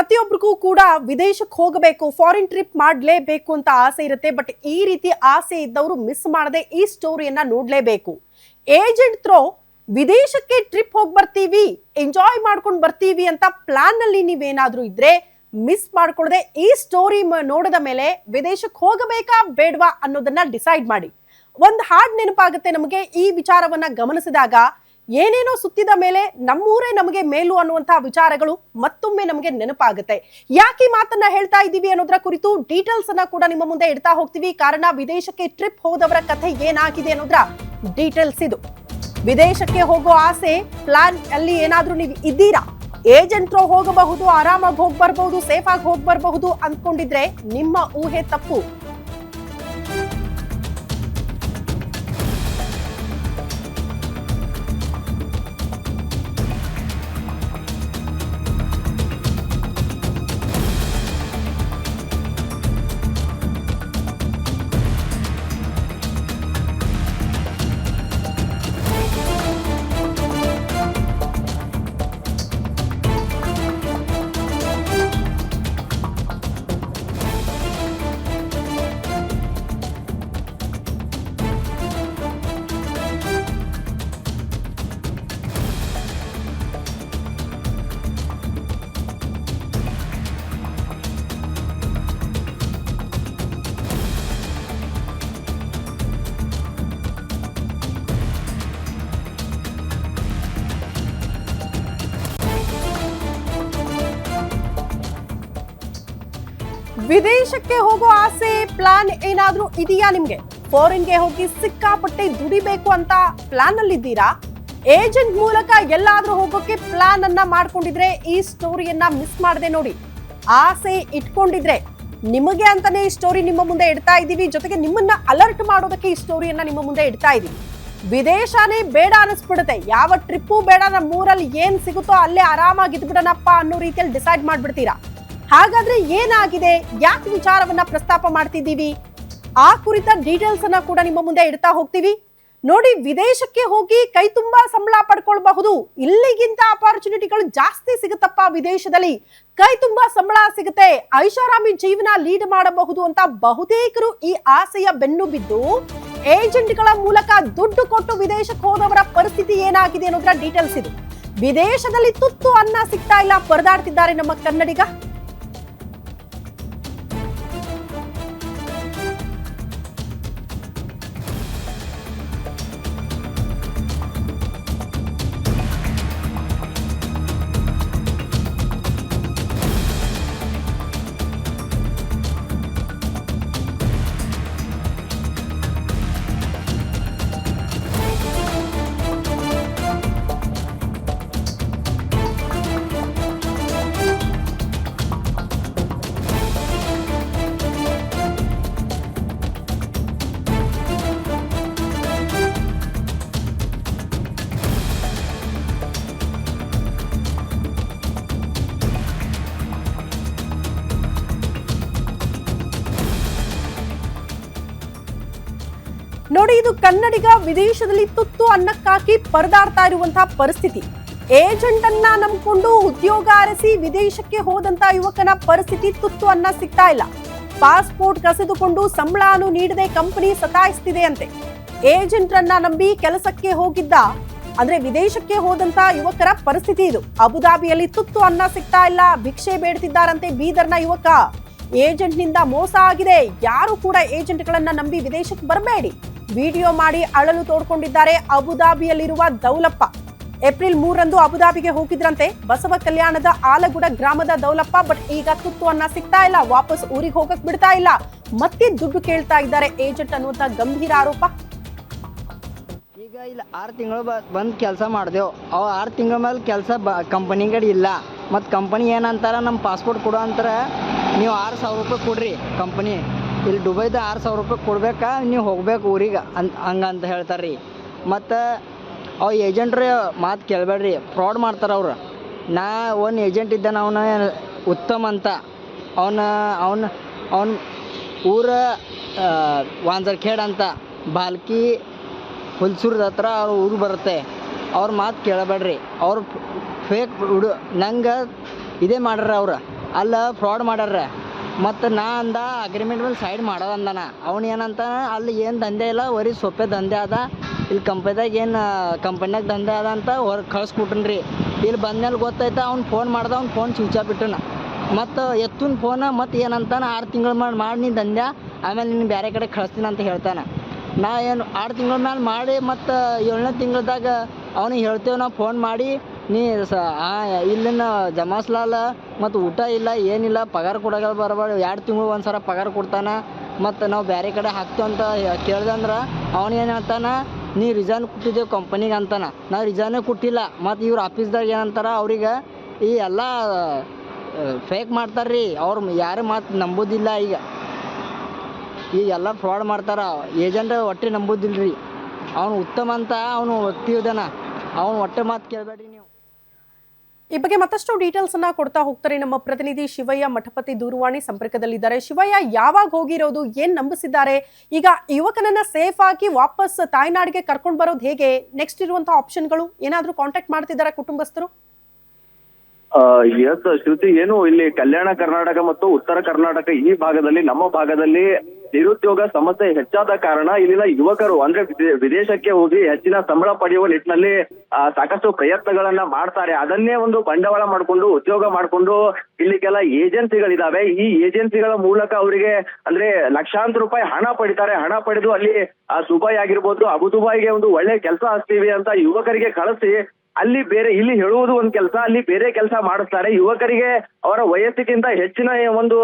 ಪ್ರತಿಯೊಬ್ಬರಿಗೂ ಕೂಡ ವಿದೇಶಕ್ಕೆ ಹೋಗಬೇಕು, ಫಾರಿನ್ ಟ್ರಿಪ್ ಮಾಡಲೇಬೇಕು ಅಂತ ಆಸೆ ಇರುತ್ತೆ. ಬಟ್ ಈ ರೀತಿ ಆಸೆ ಇದ್ದವರು ಮಿಸ್ ಮಾಡದೆ ಈ ಸ್ಟೋರಿಯನ್ನ ನೋಡ್ಲೇಬೇಕು. ಏಜೆಂಟ್ ಥ್ರೋ ವಿದೇಶಕ್ಕೆ ಟ್ರಿಪ್ ಹೋಗಿ ಬರ್ತೀವಿ, ಎಂಜಾಯ್ ಮಾಡ್ಕೊಂಡು ಬರ್ತೀವಿ ಅಂತ ಪ್ಲಾನ್ ನಲ್ಲಿ ನೀವೇನಾದ್ರೂ ಇದ್ರೆ ಮಿಸ್ ಮಾಡ್ಕೊಳ್ಳದೆ ಈ ಸ್ಟೋರಿ ನೋಡಿದ ಮೇಲೆ ವಿದೇಶಕ್ಕೆ ಹೋಗಬೇಕಾ ಬೇಡವಾ ಅನ್ನೋದನ್ನ ಡಿಸೈಡ್ ಮಾಡಿ. ಒಂದು ಹಾಡು ನೆನಪಾಗುತ್ತೆ ನಮಗೆ ಈ ವಿಚಾರವನ್ನ ಗಮನಿಸಿದಾಗ. ಏನೇನೋ ಸುತ್ತಿದ ಮೇಲೆ ನಮ್ಮೂರೇ ನಮಗೆ ಮೇಲು ಅನ್ನುವಂತಹ ವಿಚಾರಗಳು ಮತ್ತೊಮ್ಮೆ ನಮಗೆ ನೆನಪಾಗುತ್ತೆ. ಯಾಕೆ ಮಾತನ್ನ ಹೇಳ್ತಾ ಇದ್ದೀವಿ ಅನ್ನೋದ್ರ ಕುರಿತು ಡೀಟೇಲ್ಸ್ ಅನ್ನ ಕೂಡ ನಿಮ್ಮ ಮುಂದೆ ಇಡ್ತಾ ಹೋಗ್ತೀವಿ. ಕಾರಣ ವಿದೇಶಕ್ಕೆ ಟ್ರಿಪ್ ಹೋದವರ ಕಥೆ ಏನಾಗಿದೆ ಅನ್ನೋದ್ರ ಡೀಟೇಲ್ಸ್ ಇದು. ವಿದೇಶಕ್ಕೆ ಹೋಗೋ ಆಸೆ ಪ್ಲಾನ್ ಅಲ್ಲಿ ಏನಾದ್ರೂ ನೀವು ಇದ್ದೀರಾ, ಏಜೆಂಟ್ ಥ್ರೋ ಹೋಗಬಹುದು, ಆರಾಮಾಗಿ ಹೋಗಿ ಬರಬಹುದು, ಸೇಫ್ ಆಗಿ ಹೋಗಿ ಬರಬಹುದು ಅಂದ್ಕೊಂಡಿದ್ರೆ ನಿಮ್ಮ ಊಹೆ ತಪ್ಪು. ವಿದೇಶಕ್ಕೆ ಹೋಗೋ ಆಸೆ ಪ್ಲಾನ್ ಏನಾದ್ರೂ ಇದೆಯಾ ನಿಮ್ಗೆ? ಫಾರಿನ್ಗೆ ಹೋಗಿ ಸಿಕ್ಕಾಪಟ್ಟೆ ದುಡಿಬೇಕು ಅಂತ ಪ್ಲಾನ್ ಅಲ್ಲಿ ಇದ್ದೀರಾ? ಏಜೆಂಟ್ ಮೂಲಕ ಎಲ್ಲಾದ್ರೂ ಹೋಗೋಕೆ ಪ್ಲಾನ್ ಅನ್ನ ಮಾಡ್ಕೊಂಡಿದ್ರೆ ಈ ಸ್ಟೋರಿಯನ್ನ ಮಿಸ್ ಮಾಡದೆ ನೋಡಿ. ಆಸೆ ಇಟ್ಕೊಂಡಿದ್ರೆ ನಿಮಗೆ ಅಂತಾನೆ ಈ ಸ್ಟೋರಿ ನಿಮ್ಮ ಮುಂದೆ ಇಡ್ತಾ ಇದ್ದೀವಿ. ಜೊತೆಗೆ ನಿಮ್ಮನ್ನ ಅಲರ್ಟ್ ಮಾಡೋದಕ್ಕೆ ಈ ಸ್ಟೋರಿಯನ್ನ ನಿಮ್ಮ ಮುಂದೆ ಇಡ್ತಾ ಇದೀವಿ. ವಿದೇಶನೇ ಬೇಡ ಅನಿಸ್ಬಿಡುತ್ತೆ, ಯಾವ ಟ್ರಿಪ್ಪು ಬೇಡ, ನಮ್ಮ ಊರಲ್ಲಿ ಏನ್ ಸಿಗುತ್ತೋ ಅಲ್ಲೇ ಆರಾಮಾಗಿ ಇದ್ಬಿಡೋಣಪ್ಪ ಅನ್ನೋ ರೀತಿಯಲ್ಲಿ ಡಿಸೈಡ್ ಮಾಡ್ಬಿಡ್ತೀರಾ. ಹಾಗಾದ್ರೆ ಏನಾಗಿದೆ, ಯಾಕೆ ವಿಚಾರವನ್ನ ಪ್ರಸ್ತಾಪ ಮಾಡ್ತಿದ್ದೀವಿ, ಆ ಕುರಿತ ಡೀಟೇಲ್ಸ್ ಅನ್ನ ಕೂಡ ನಿಮ್ಮ ಮುಂದೆ ಇಡ್ತಾ ಹೋಗ್ತೀವಿ. ನೋಡಿ, ವಿದೇಶಕ್ಕೆ ಹೋಗಿ ಕೈ ತುಂಬಾ ಸಂಬಳ ಪಡ್ಕೊಳ್ಬಹುದು, ಇಲ್ಲಿಗಿಂತ ಅಪಾರ್ಚುನಿಟಿಗಳು ಜಾಸ್ತಿ ಸಿಗುತ್ತಪ್ಪ ವಿದೇಶದಲ್ಲಿ, ಕೈ ತುಂಬಾ ಸಂಬಳ ಸಿಗುತ್ತೆ, ಐಷಾರಾಮಿ ಜೀವನ ಲೀಡ್ ಮಾಡಬಹುದು ಅಂತ ಬಹುತೇಕರು ಈ ಆಸೆಯ ಬೆನ್ನು ಬಿದ್ದು ಏಜೆಂಟ್ಗಳ ಮೂಲಕ ದುಡ್ಡು ಕೊಟ್ಟು ವಿದೇಶಕ್ಕೆ ಹೋದವರ ಪರಿಸ್ಥಿತಿ ಏನಾಗಿದೆ ಅನ್ನೋದ್ರ ಡೀಟೇಲ್ಸ್ ಇದು. ವಿದೇಶದಲ್ಲಿ ತುತ್ತು ಅನ್ನ ಸಿಗ್ತಾ ಇಲ್ಲ, ಪರದಾಡ್ತಿದ್ದಾರೆ ನಮ್ಮ ಕನ್ನಡಿಗ. ನೋಡಿ, ಇದು ಕನ್ನಡಿಗ ವಿದೇಶದಲ್ಲಿ ತುತ್ತು ಅನ್ನಕ್ಕಾಕಿ ಪರದಾಡ್ತಾ ಇರುವಂತಹ ಪರಿಸ್ಥಿತಿ. ಏಜೆಂಟ್ ಅನ್ನ ನಂಬಿಕೊಂಡು ಉದ್ಯೋಗ ಅರಸಿ ವಿದೇಶಕ್ಕೆ ಹೋದಂತ ಯುವಕನ ಪರಿಸ್ಥಿತಿ ತುತ್ತು ಅನ್ನ ಸಿಗ್ತಾ ಇಲ್ಲ. ಪಾಸ್ಪೋರ್ಟ್ ಕಸಿದುಕೊಂಡು ಸಂಬಳನೂ ನೀಡದೆ ಕಂಪನಿ ಸತಾಯಿಸ್ತಿದೆ ಅಂತೆ. ಏಜೆಂಟ್ ಅನ್ನ ನಂಬಿ ಕೆಲಸಕ್ಕೆ ಹೋಗಿದ್ದ ಅಂದ್ರೆ ವಿದೇಶಕ್ಕೆ ಹೋದಂತ ಯುವಕರ ಪರಿಸ್ಥಿತಿ ಇದು. ಅಬುದಾಬಿಯಲ್ಲಿ ತುತ್ತು ಅನ್ನ ಸಿಗ್ತಾ ಇಲ್ಲ, ಭಿಕ್ಷೆ ಬೇಡ್ತಿದ್ದಾರಂತೆ ಬೀದರ್ನ ಯುವಕ. ಏಜೆಂಟ್ ನಿಂದ ಮೋಸ ಆಗಿದೆ, ಯಾರು ಕೂಡ ಏಜೆಂಟ್ಗಳನ್ನ ನಂಬಿ ವಿದೇಶಕ್ಕೆ ಬರಬೇಡಿ, ವಿಡಿಯೋ ಮಾಡಿ ಅಳಲು ತೋಡ್ಕೊಂಡಿದ್ದಾರೆ ಅಬುದಾಬಿಯಲ್ಲಿರುವ ದೌಲಪ್ಪ. ಏಪ್ರಿಲ್ 3ರಂದು ಅಬುದಾಬಿಗೆ ಹೋಗಿದ್ರಂತೆ ಬಸವ ಕಲ್ಯಾಣದ ಆಲಗುಡ ಗ್ರಾಮದ ದೌಲಪ್ಪ. ಬಟ್ ಈಗ ತುತ್ತು ಅನ್ನ ಸಿಗ್ತಾ ಇಲ್ಲ, ವಾಪಸ್ ಊರಿಗೆ ಹೋಗಕ್ ಬಿಡ್ತಾ ಇಲ್ಲ, ಮತ್ತೆ ದುಡ್ಡು ಕೇಳ್ತಾ ಇದ್ದಾರೆ ಏಜೆಂಟ್ ಅನ್ನುವಂತ ಗಂಭೀರ ಆರೋಪ. ಈಗ ಇಲ್ಲ 6 ತಿಂಗಳು ಬಂದು ಕೆಲಸ ಮಾಡಿದೆವು. ಅವು 6 ತಿಂಗಳ ಮೇಲೆ ಕೆಲಸ ಕಂಪನಿಗಡೆ ಇಲ್ಲ. ಮತ್ತು ಕಂಪನಿ ಏನಂತಾರೆ, ನಮ್ಮ ಪಾಸ್ಪೋರ್ಟ್ ಕೊಡೋ ಅಂತಾರೆ, ನೀವು 6,000 ರೂಪಾಯಿ ಕೊಡ್ರಿ, ಕಂಪನಿ ಇಲ್ಲಿ ದುಬೈದ 6,000 ರೂಪಾಯಿ ಕೊಡ್ಬೇಕಾ, ನೀವು ಹೋಗ್ಬೇಕು ಊರಿಗೆ ಹಂಗಂತ ಹೇಳ್ತಾರೆ ರೀ. ಮತ್ತು ಅವು ಏಜೆಂಟ್ರಿ ಮಾತು ಕೇಳಬೇಡ್ರಿ, ಫ್ರಾಡ್ ಮಾಡ್ತಾರೆ ಅವ್ರು. ನಾ ಒಂದು ಏಜೆಂಟ್ ಇದ್ದಾನೆ, ಅವನ ಉತ್ತಮ್ ಅಂತ, ಅವನ ಊರ ವಾಂಜರ್ಖೇಡ್ ಅಂತ, ಬಾಲ್ಕಿ ಹುಲ್ಸೂರ್ದ ಹತ್ರ ಅವ್ರ ಊರು ಬರುತ್ತೆ. ಅವ್ರ ಮಾತು ಕೇಳಬೇಡ್ರಿ, ಅವ್ರು ಫೇಕ್ ನಂಗೆ ಇದೇ ಮಾಡ್ರಿ. ಅಲ್ಲ ಫ್ರಾಡ್ ಮಾಡ್ಯಾರ. ಮತ್ತು ನಾ ಅಂದ ಅಗ್ರಿಮೆಂಟ್ ಮೇಲೆ ಸೈಡ್ ಮಾಡೋದಂದಾನ. ಅವ್ನು ಏನಂತ ಅಲ್ಲಿ ಏನು ದಂಧೆ ಇಲ್ಲ, ಬರೀ ಸೊಪ್ಪೆ ದಂಧೆ ಅದ, ಇಲ್ಲಿ ಕಂಪನಿದಾಗ ಏನು ಕಂಪನ್ಯಾಗ ದಂಧೆ ಅದ ಅಂತ ಹೊರಗೆ ಕಳಿಸ್ಬಿಟ್ಟನ್ರಿ. ಇಲ್ಲಿ ಬಂದ್ಮೇಲೆ ಗೊತ್ತಾಯ್ತು, ಅವ್ನು ಫೋನ್ ಮಾಡ್ದ, ಅವ್ನು ಫೋನ್ ಸ್ವಿಚ್ ಆಫ್ ಬಿಟ್ಟನ. ಮತ್ತು ಎತ್ತುನ ಫೋನ ಮತ್ತು ಏನಂತಾನ 6 ತಿಂಗಳು ಮಾಡಿ ನೀನು ದಂಧೆ, ಆಮೇಲೆ ನೀನು ಬೇರೆ ಕಡೆ ಕಳಿಸ್ತೀನಿ ಅಂತ ಹೇಳ್ತಾನೆ. ನಾ ಏನು 6 ತಿಂಗಳ ಮೇಲೆ ಮಾಡಿ ಮತ್ತು 7ನೇ ತಿಂಗಳದಾಗ ಅವ್ನಿಗೆ ಹೇಳ್ತೇವೆ ನಾವು ಫೋನ್ ಮಾಡಿ, ನೀ ಇಲ್ಲಿನ ಜಮಾಸ್ಲಾಲ ಮತ್ತು ಊಟ ಇಲ್ಲ ಏನಿಲ್ಲ, ಪಗಾರ ಕೊಡೋಲ್ಲ, ಬರಬಾರ್ದು 2 ತಿಂಗಳು ಒಂದು ಸಲ ಪಗಾರ ಕೊಡ್ತಾನೆ, ಮತ್ತು ನಾವು ಬೇರೆ ಕಡೆ ಹಾಕ್ತೇವೆ ಅಂತ ಕೇಳ್ದಂದ್ರೆ ಅವನೇನು ಹೇಳ್ತಾನೆ, ನೀ ರಿಸೈನ್ ಕೊಟ್ಟಿದ್ದೇವೆ ಕಂಪನಿಗೆ ಅಂತಾನೆ. ನಾವು ರಿಸೈನೇ ಕೊಟ್ಟಿಲ್ಲ. ಮತ್ತು ಇವ್ರ ಆಫೀಸ್ದಾಗ ಏನಂತಾರೆ, ಅವ್ರಿಗೆ ಈ ಎಲ್ಲ ಫೇಕ್ ಮಾಡ್ತಾರ್ರಿ, ಅವ್ರು ಯಾರು ಮಾತು ನಂಬೋದಿಲ್ಲ. ಈಗ ಎಲ್ಲ ಫ್ರಾಡ್ ಮಾಡ್ತಾರ, ಏಜೆಂಟ್ ಒಟ್ಟೆ ನಂಬೋದಿಲ್ಲ ರೀ. ಅವನು ಉತ್ತಮ ಅಂತ ಅವನು ವ್ಯಕ್ತಿ ಇದಾನ, ಅವನು ಒಟ್ಟೆ ಮಾತು ಕೇಳಬೇಡ್ರಿ ನೀವು. ಈ ಬಗ್ಗೆ ಮತ್ತಷ್ಟು ಡೀಟೇಲ್ಸ್ ಅನ್ನ ಕೊಡ್ತಾ ಹೋಗ್ತಾರೆ ನಮ್ಮ ಪ್ರತಿನಿಧಿ ಶಿವಯ್ಯ ಮಠಪತಿ ದೂರವಾಣಿ ಸಂಪರ್ಕದಲ್ಲಿದ್ದಾರೆ. ಶಿವಯ್ಯ, ಯಾವಾಗ ಹೋಗಿರೋದು, ಏನ್ ನಂಬಿಸಿದ್ದಾರೆ, ಈಗ ಯುವಕನನ್ನ ಸೇಫ್ ಆಗಿ ವಾಪಸ್ ತಾಯ್ನಾಡಿಗೆ ಕರ್ಕೊಂಡು ಬರೋದು ಹೇಗೆ, ನೆಕ್ಸ್ಟ್ ಇರುವಂತಹ ಆಪ್ಷನ್ಗಳು, ಏನಾದ್ರೂ ಕಾಂಟ್ಯಾಕ್ಟ್ ಮಾಡ್ತಿದ್ದಾರಾ ಕುಟುಂಬಸ್ಥರು? ಎಸ್ ಶ್ರುತಿ, ಏನು ಇಲ್ಲಿ ಕಲ್ಯಾಣ ಕರ್ನಾಟಕ ಮತ್ತು ಉತ್ತರ ಕರ್ನಾಟಕ ಈ ಭಾಗದಲ್ಲಿ, ನಮ್ಮ ಭಾಗದಲ್ಲಿ ನಿರುದ್ಯೋಗ ಸಮಸ್ಯೆ ಹೆಚ್ಚಾದ ಕಾರಣ ಇಲ್ಲಿನ ಯುವಕರು ಅಂದ್ರೆ ವಿದೇಶಕ್ಕೆ ಹೋಗಿ ಹೆಚ್ಚಿನ ಸಂಬಳ ಪಡೆಯುವ ನಿಟ್ಟಿನಲ್ಲಿ ಸಾಕಷ್ಟು ಪ್ರಯತ್ನಗಳನ್ನ ಮಾಡ್ತಾರೆ. ಅದನ್ನೇ ಒಂದು ಬಂಡವಾಳ ಮಾಡ್ಕೊಂಡು ಉದ್ಯೋಗ ಮಾಡ್ಕೊಂಡು ಇಲ್ಲಿ ಕೆಲ ಏಜೆನ್ಸಿಗಳಿದಾವೆ. ಈ ಏಜೆನ್ಸಿಗಳ ಮೂಲಕ ಅವರಿಗೆ ಅಂದ್ರೆ ಲಕ್ಷಾಂತರ ರೂಪಾಯಿ ಹಣ ಪಡಿತಾರೆ. ಹಣ ಪಡೆದು ಅಲ್ಲಿ ದುಬೈ ಆಗಿರ್ಬೋದು, ಅಬು ದುಬೈಗೆ ಒಂದು ಒಳ್ಳೆ ಕೆಲಸ ಹಚ್ತೀವಿ ಅಂತ ಯುವಕರಿಗೆ ಕಳಿಸಿ ಅಲ್ಲಿ ಇಲ್ಲಿ ಹೇಳುವುದು ಒಂದು ಕೆಲಸ, ಅಲ್ಲಿ ಬೇರೆ ಕೆಲಸ ಮಾಡುತ್ತಾರೆ. ಯುವಕರಿಗೆ ಅವರ ವಯಸ್ಸಿಗಿಂತ ಹೆಚ್ಚಿನ ಒಂದು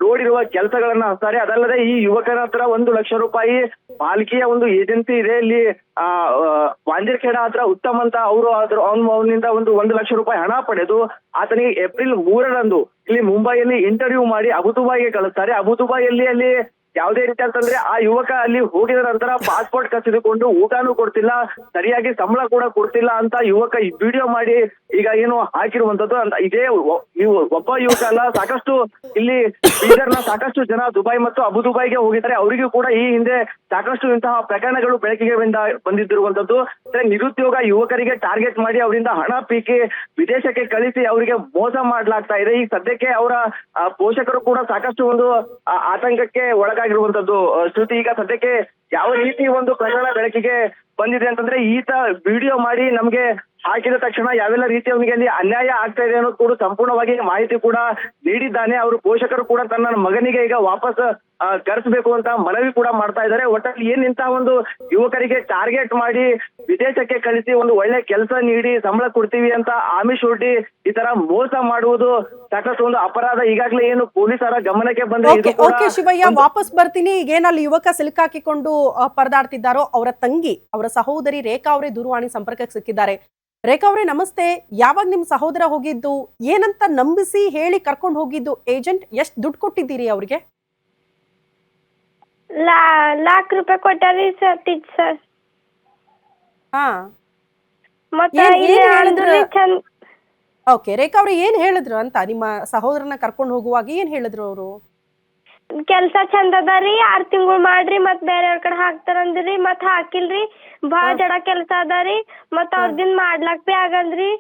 ನೋಡಿರುವ ಕೆಲಸಗಳನ್ನ ಹಚ್ತಾರೆ. ಅದಲ್ಲದೆ ಈ ಯುವಕರ ಹತ್ರ 1 ಲಕ್ಷ ರೂಪಾಯಿ ಪಾಲ್ಕಿಯ ಒಂದು ಏಜೆನ್ಸಿ ಇದೆ ಇಲ್ಲಿ ವಾಂಜರ್ಖೇಡ ಹತ್ರ ಉತ್ತಮ್ ಅಂತ ಅವನಿಂದ 1 ಲಕ್ಷ ರೂಪಾಯಿ ಹಣ ಪಡೆದು ಆತನಿಗೆ ಏಪ್ರಿಲ್ 3ರಂದು ಇಲ್ಲಿ ಮುಂಬೈಯಲ್ಲಿ ಇಂಟರ್ವ್ಯೂ ಮಾಡಿ ಅಬು ದುಬೈಗೆ ಕಳಿಸ್ತಾರೆ. ಅಬು ದುಬೈಯಲ್ಲಿ ಅಲ್ಲಿ ಯಾವುದೇ ರೀತಿ ಅಂತಂದ್ರೆ ಆ ಯುವಕ ಅಲ್ಲಿ ಹೋಗಿದ ನಂತರ ಪಾಸ್ಪೋರ್ಟ್ ಕಸಿದುಕೊಂಡು ಊಟನೂ ಕೊಡ್ತಿಲ್ಲ, ಸರಿಯಾಗಿ ಸಂಬಳ ಕೂಡ ಕೊಡ್ತಿಲ್ಲ ಅಂತ ಯುವಕ ವಿಡಿಯೋ ಮಾಡಿ ಈಗ ಏನು ಹಾಕಿರುವಂತದ್ದು. ಇದೇ ಒಬ್ಬ ಯುವಕ ಅಲ್ಲ, ಸಾಕಷ್ಟು ಇಲ್ಲಿ ಬೀದರ್ನ ಸಾಕಷ್ಟು ಜನ ದುಬೈ ಮತ್ತು ಅಬು ದುಬೈಗೆ ಹೋಗಿದ್ದಾರೆ. ಅವರಿಗೂ ಕೂಡ ಈ ಹಿಂದೆ ಸಾಕಷ್ಟು ಇಂತಹ ಪ್ರಕರಣಗಳು ಬೆಳಕಿಗೆ ಬಂದಿದ್ದಿರುವಂತದ್ದು. ನಿರುದ್ಯೋಗ ಯುವಕರಿಗೆ ಟಾರ್ಗೆಟ್ ಮಾಡಿ ಅವರಿಂದ ಹಣ ಪೀಕಿ ವಿದೇಶಕ್ಕೆ ಕಳಿಸಿ ಅವರಿಗೆ ಮೋಸ ಮಾಡ್ಲಾಗ್ತಾ ಇದೆ. ಈಗ ಸದ್ಯಕ್ಕೆ ಅವರ ಪೋಷಕರು ಕೂಡ ಸಾಕಷ್ಟು ಒಂದು ಆತಂಕಕ್ಕೆ ಒಳಗಾಗಿರುವಂತದ್ದು. ಶ್ರುತಿ, ಈಗ ಸದ್ಯಕ್ಕೆ ಯಾವ ರೀತಿ ಒಂದು ಪ್ರಕರಣ ಬೆಳಕಿಗೆ ಬಂದಿದೆ ಅಂತಂದ್ರೆ, ಈತ ವಿಡಿಯೋ ಮಾಡಿ ನಮ್ಗೆ ಹಾಕಿದ ತಕ್ಷಣ ಯಾವೆಲ್ಲ ರೀತಿ ಅವನಿಗೆ ಅಲ್ಲಿ ಅನ್ಯಾಯ ಆಗ್ತಾ ಇದೆ ಅನ್ನೋದು ಕೂಡ ಸಂಪೂರ್ಣವಾಗಿ ಮಾಹಿತಿ ಕೂಡ ನೀಡಿದ್ದಾನೆ. ಅವರು ಪೋಷಕರು ಕೂಡ ತನ್ನ ಮಗನಿಗೆ ಈಗ ವಾಪಸ್ ಕರೆಸಬೇಕು ಅಂತ ಮನವಿ ಕೂಡ ಮಾಡ್ತಾ ಇದ್ದಾರೆ. ಒಟ್ಟಲ್ಲಿ ಏನ್ ಇಂತಹ ಒಂದು ಯುವಕರಿಗೆ ಟಾರ್ಗೆಟ್ ಮಾಡಿ ವಿದೇಶಕ್ಕೆ ಕಳಿಸಿ ಒಂದು ಒಳ್ಳೆ ಕೆಲಸ ನೀಡಿ ಸಂಬಳ ಕೊಡ್ತೀವಿ ಅಂತ ಆಮಿಷ ಒಡ್ಡಿ ಈ ತರ ಮೋಸ ಮಾಡುವುದು ಸಾಕಷ್ಟು ಒಂದು ಅಪರಾಧ. ಈಗಾಗಲೇ ಏನು ಪೊಲೀಸರ ಗಮನಕ್ಕೆ ಬಂದ್ರೆ ಓಕೆ ಶಿವಯ್ಯ, ವಾಪಸ್ ಬರ್ತೀನಿ. ಈಗ ಏನಲ್ಲಿ ಯುವಕ ಸಿಲುಕಾಕಿಕೊಂಡು ಪರದಾಡ್ತಿದ್ದಾರೋ ಅವರ ತಂಗಿ, ಅವರ ಸಹೋದರಿ ರೇಖಾ ಅವರೇ ದೂರವಾಣಿ ಸಂಪರ್ಕಕ್ಕೆ ಸಿಕ್ಕಿದ್ದಾರೆ. ರೇಖಾ ಅವರೇ ನಮಸ್ತೆ. ಯಾವಾಗ ನಿಮ್ ಸಹೋದರ ಹೋಗಿದ್ದು, ಏನಂತ ನಂಬಿಸಿ ಹೇಳಿ ಕರ್ಕೊಂಡು ಹೋಗಿದ್ದು ಏಜೆಂಟ್, ಎಷ್ಟು ದುಡ್ಡು ಕೊಟ್ಟಿದ್ದೀರಿ ಅವ್ರಿಗೆ? लाख रुपये ಕೊಟ್ಟಾರಿ ಸರ್. ಹಾ, ಮತ್ತೆ ಓಕೆ. ರೇಖಾ ಅವ್ರು ಏನ್ ಹೇಳಿದ್ರು ಅಂತ, ನಿಮ್ಮ ಸಹೋದರನ ಕರ್ಕೊಂಡು ಹೋಗುವಾಗ ಏನ್ ಹೇಳಿದ್ರು ಅವರು? ಕೆಲ್ಸ ಚಂದ ಅದಾರಿ, 6 ತಿಂಗಳು ಮಾಡ್ರಿ, ಮತ್ ಬೇರೆಯವ್ರ ಕಡೆ ಹಾಕ್ತಾರಂದ್ರಿ, ಮತ್ ಹಾಕಿಲ್ರಿ, ಬಾಳ ಜಡ ಕೆಲ್ಸ ಅದಾರಿ, ಮತ್ ಅವ್ರದಿಂದ ಮಾಡ್ಲಾಕ್ ಬಿ ಆಗಲ್ರಿ,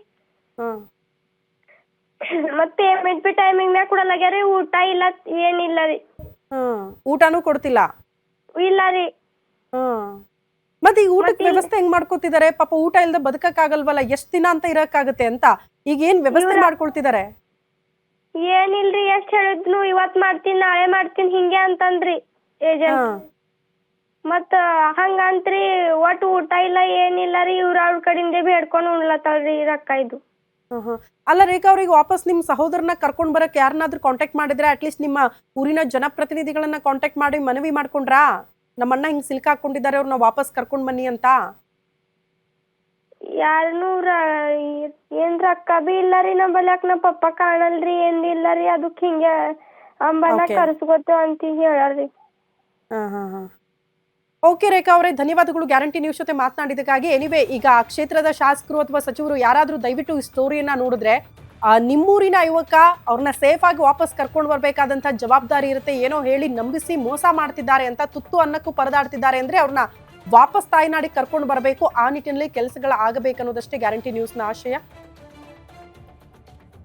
ಮತ್ ಪೇಮೆಂಟ್ ಬಿ ಟೈಮಿಂಗ್ ಮ್ಯಾಗ ಕೊಡಲಾಗ್ಯಾರಿ, ಊಟ ಇಲ್ಲ ಏನಿಲ್ಲ ರೀ. ಊಟನೂ ಕೊಡ್ತಿಲ್ಲ? ಇಲ್ಲ ರೀ. ಮತ್ತೆ ಈ ಊಟಕ್ಕೆ ವ್ಯವಸ್ಥೆ ಹೆಂಗ್ ಮಾಡ್ಕೊತಿದ್ದಾರೆ? ಪಾಪ ಊಟ ಇಲ್ದ ಬದುಕಕ್ ಆಗಲ್ವಲ್ಲ, ಎಷ್ಟ್ ದಿನ ಅಂತ ಇರಕ್ಕಾಗತ್ತೆ ಅಂತ ಈಗ ಏನ್ ವ್ಯವಸ್ಥೆ ಮಾಡ್ಕೊಳ್ತಿದ್ದಾರೆ? ಏನಿಲ್ರಿ, ಎಷ್ಟ್ ಹೇಳಿದ್ನು ಇವತ್ ಮಾಡ್ತೀನಿ ನಾಳೆ ಮಾಡ್ತೀನಿ ಹಿಂಗೆ ಅಂತಂದ್ರಿ ಏಜೆಂಟ್. ಮತ್ತ ಹಂಗಂತ್ರಿ ಒಟ್ಟು ಊಟ ಇಲ್ಲ ಏನಿಲ್ಲ ರೀ, ಇವ್ರ ಅವ್ರ ಕಡೆಯಿಂದ ಬೇಡ್ಕೊಂಡು ಉಣ್ಲತ್ತಾಳ್ರಿ ರೊಕ್ಕ ಇದು. ಅಲ್ಲ ರೇಖಾ ಅವ್ರಿಗೆ ವಾಪಸ್ ನಿಮ್ ಸಹೋದರನ ಕರ್ಕೊಂಡ್ ಬರಕ್ ಯಾರನ್ನಾದ್ರೂ ಕಾಂಟ್ಯಾಕ್ಟ್ ಮಾಡಿದ್ರೆ, ಅಟ್ಲೀಸ್ಟ್ ನಿಮ್ಮ ಊರಿನ ಜನಪ್ರತಿನಿಧಿಗಳನ್ನ ಕಾಂಟ್ಯಾಕ್ಟ್ ಮಾಡಿ ಮನವಿ ಮಾಡ್ಕೊಂಡ್ರಾ, ನಮ್ಮಣ್ಣ ಹಿಂಗ್ ಸಿಲ್ಕಾಕೊಂಡಿದ್ದಾರೆ, ಅವ್ರನ್ನ ವಾಪಸ್ ಕರ್ಕೊಂಡ್ ಬನ್ನಿ ಅಂತ? ಯಾರನು ಏನ್ ರೊಕ್ಕ ಬಿ ಇಲ್ಲ ರೀ ನಮ್ಮಲ್ಯಾಕ, ನಮ್ಮ ಪಪ್ಪ ಕಾಣಲ್ರಿ ಏನಿಲ್ಲ ರೀ, ಅದಕ್ ಹಿಂಗೆ ಅಂಬಲ್ಲ ಕರ್ಸ್ಕೊತೇವ ಅಂತ ಹೇಳ್ರಿ. ಓಕೆ ರೇಖಾ ಅವರೇ, ಧನ್ಯವಾದಗಳು ಗ್ಯಾರಂಟಿ ನ್ಯೂಸ್ ಜೊತೆ ಮಾತನಾಡಿದಕ್ಕಾಗಿ. ಎನಿವೆ, ಈಗ ಕ್ಷೇತ್ರದ ಶಾಸಕರು ಅಥವಾ ಸಚಿವರು ಯಾರಾದ್ರೂ ದಯವಿಟ್ಟು ಈ ಸ್ಟೋರಿಯನ್ನ ನೋಡಿದ್ರೆ, ನಿಮ್ಮೂರಿನ ಯುವಕ ಅವ್ರನ್ನ ಸೇಫ್ ಆಗಿ ವಾಪಸ್ ಕರ್ಕೊಂಡು ಬರ್ಬೇಕಾದಂತ ಜವಾಬ್ದಾರಿ ಇರುತ್ತೆ. ಏನೋ ಹೇಳಿ ನಂಬಿಸಿ ಮೋಸ ಮಾಡ್ತಿದ್ದಾರೆ ಅಂತ, ತುತ್ತು ಅನ್ನಕ್ಕೂ ಪರದಾಡ್ತಿದ್ದಾರೆ ಅಂದ್ರೆ ಅವ್ರನ್ನ ವಾಪಸ್ ತಾಯ್ನಾಡಿಗೆ ಕರ್ಕೊಂಡು ಬರಬೇಕು. ಆ ನಿಟ್ಟಿನಲ್ಲಿ ಕೆಲಸಗಳ ಆಗಬೇಕನ್ನೋದಷ್ಟೇ ಗ್ಯಾರಂಟಿ ನ್ಯೂಸ್ನ ಆಶಯ.